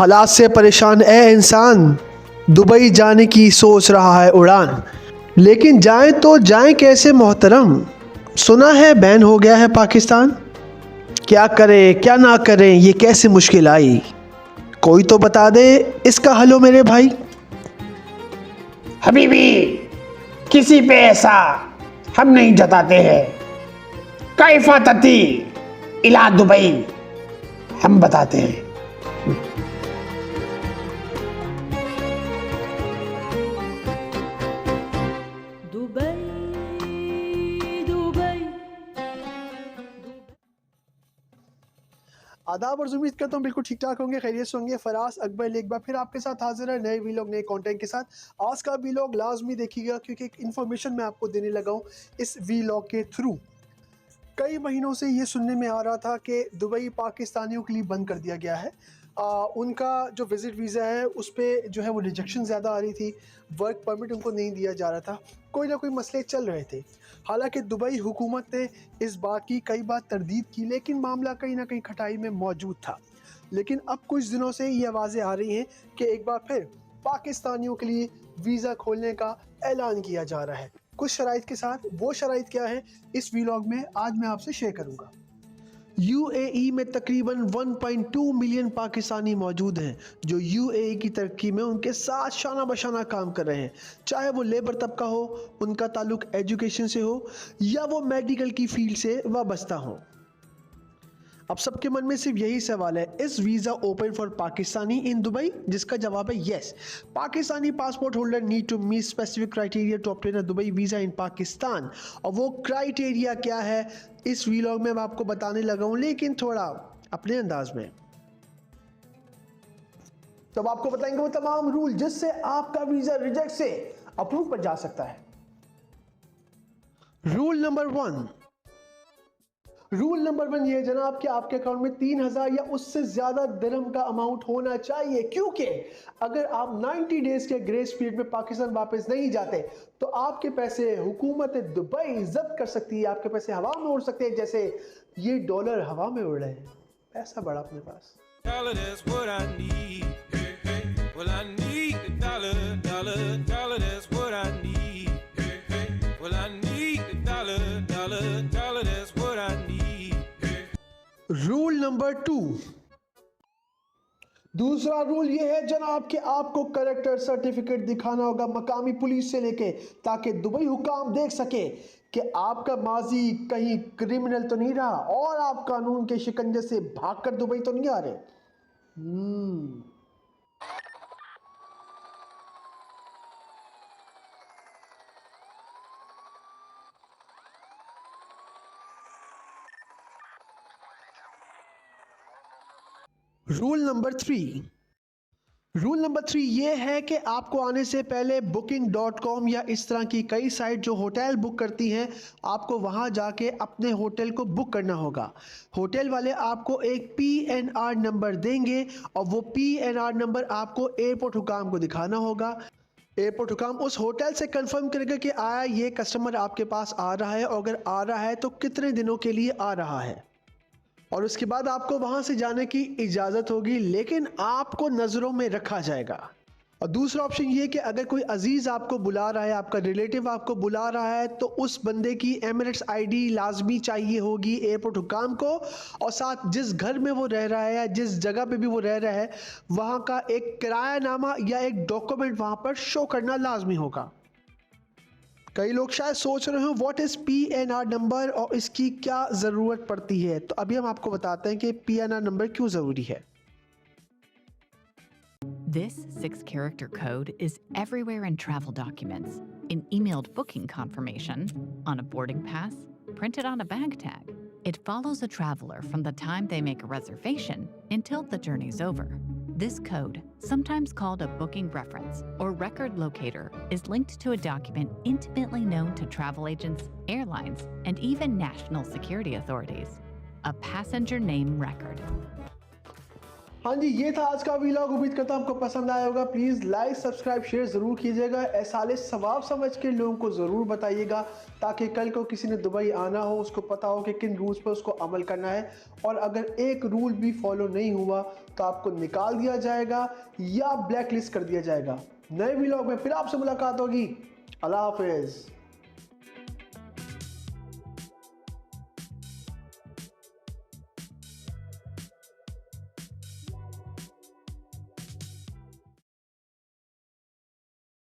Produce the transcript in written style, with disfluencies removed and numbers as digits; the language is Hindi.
हालात से परेशान ए इंसान, दुबई जाने की सोच रहा है उड़ान, लेकिन जाएं तो जाएं कैसे मोहतरम। सुना है बैन हो गया है पाकिस्तान। क्या करें क्या ना करें, ये कैसे मुश्किल आई, कोई तो बता दे इसका हल हो मेरे भाई। हबीबी, किसी पे ऐसा हम नहीं जताते हैं। कैफा तती इला दुबई हम बताते हैं। Dubai Dubai. आदाब और उम्मीद करता हूँ बिल्कुल ठीक ठाक होंगे, खैरियत से होंगे। फराज अकबर एक बार फिर आपके साथ हाजिर है नए वीलॉग नए कंटेंट के साथ। आज का वीलॉग लाजमी देखिएगा क्योंकि एक इन्फॉर्मेशन मैं आपको देने लगा हूँ इस वीलॉग के थ्रू। कई महीनों से ये सुनने में आ रहा था कि दुबई पाकिस्तानियों के लिए बंद कर दिया गया है। उनका जो विज़िट वीज़ा है उस पर जो है वो रिजेक्शन ज़्यादा आ रही थी, वर्क परमिट उनको नहीं दिया जा रहा था, कोई ना कोई मसले चल रहे थे। हालांकि दुबई हुकूमत ने इस बात की कई बार तरदीद की, लेकिन मामला कहीं ना कहीं खटाई में मौजूद था। लेकिन अब कुछ दिनों से ये आवाज़ें आ रही हैं कि एक बार फिर पाकिस्तानियों के लिए वीज़ा खोलने का ऐलान किया जा रहा है कुछ शराइत के साथ। वो शराइत क्या है इस वीलॉग में आज मैं आपसे शेयर करूंगा। यूएई में तकरीबन 1.2 मिलियन पाकिस्तानी मौजूद हैं जो यूएई की तरक्की में उनके साथ शाना बशाना काम कर रहे हैं, चाहे वो लेबर तबका हो, उनका ताल्लुक एजुकेशन से हो या वो मेडिकल की फील्ड से वाबस्ता हो। अब सबके मन में सिर्फ यही सवाल है, is visa open for Pakistani in Dubai? जिसका जवाब है yes. Pakistani passport holder need to meet specific criteria to obtain a Dubai visa in Pakistan. और वो क्राइटेरिया क्या है इस वीलॉग में मैं आपको बताने लगा हूँ, लेकिन थोड़ा अपने अंदाज में। तब आपको बताएंगे वो तमाम रूल जिससे आपका वीज़ा रिजेक्ट से अप्रूव पर जा सकता है। रूल नंबर 1 ये है जनाब कि आपके अकाउंट में 3,000 या उससे ज्यादा दिरहम का अमाउंट होना चाहिए, क्योंकि अगर आप 90 डेज के ग्रेस पीरियड में पाकिस्तान वापस नहीं जाते तो आपके पैसे हुकूमत दुबई जब्त कर सकती है, आपके पैसे हवा में उड़ सकते हैं, जैसे ये डॉलर हवा में उड़ रहे हैं। पैसा बड़ा अपने पास। रूल नंबर 2, दूसरा रूल यह है जनाब कि आपको करेक्टर सर्टिफिकेट दिखाना होगा मकामी पुलिस से लेके, ताकि दुबई हुकाम देख सके कि आपका माजी कहीं क्रिमिनल तो नहीं रहा और आप कानून के शिकंजे से भागकर दुबई तो नहीं आ रहे। रूल नंबर 3 ये है कि आपको आने से पहले booking.com या इस तरह की कई साइट जो होटल बुक करती हैं, आपको वहां जाके अपने होटल को बुक करना होगा। होटल वाले आपको एक PNR नंबर देंगे और वो PNR नंबर आपको एयरपोर्ट हुकाम को दिखाना होगा। एयरपोर्ट हुकाम उस होटल से कंफर्म करेगा कि आया ये कस्टमर आपके पास आ रहा है, और अगर आ रहा है तो कितने दिनों के लिए आ रहा है, और उसके बाद आपको वहां से जाने की इजाज़त होगी, लेकिन आपको नज़रों में रखा जाएगा। और दूसरा ऑप्शन ये कि अगर कोई अजीज़ आपको बुला रहा है, आपका रिलेटिव आपको बुला रहा है, तो उस बंदे की एमिरेट्स आईडी लाजमी चाहिए होगी एयरपोर्ट हुकाम को, और साथ जिस घर में वो रह रहा है या जिस जगह पे भी वो रह रहा है वहाँ का एक किरायानामा या एक डॉक्यूमेंट वहाँ पर शो करना लाजमी होगा। कई लोग शायद सोच रहे हो व्हाट इज PNR नंबर और इसकी क्या ज़रूरत पड़ती है, तो अभी हम आपको बताते हैं कि PNR नंबर क्यों ज़रूरी है। This 6-character code is everywhere in travel documents, in emailed booking confirmation, on a boarding pass, printed on a bag tag. It follows a traveler from the time they make a reservation until the journey's over. This code, sometimes called a booking reference or record locator, is linked to a document intimately known to travel agents, airlines, and even national security authorities: a passenger name record. हाँ जी, ये था आज का वीलॉग। उम्मीद करता हूँ आपको पसंद आया होगा। प्लीज़ लाइक सब्सक्राइब शेयर ज़रूर कीजिएगा। ऐसा सवाब समझ के लोगों को ज़रूर बताइएगा, ताकि कल को किसी ने दुबई आना हो उसको पता हो कि किन रूल्स पर उसको अमल करना है। और अगर एक रूल भी फॉलो नहीं हुआ तो आपको निकाल दिया जाएगा या ब्लैक लिस्ट कर दिया जाएगा। नए वीलॉग में फिर आपसे मुलाकात होगी। अल्लाह हाफिज़।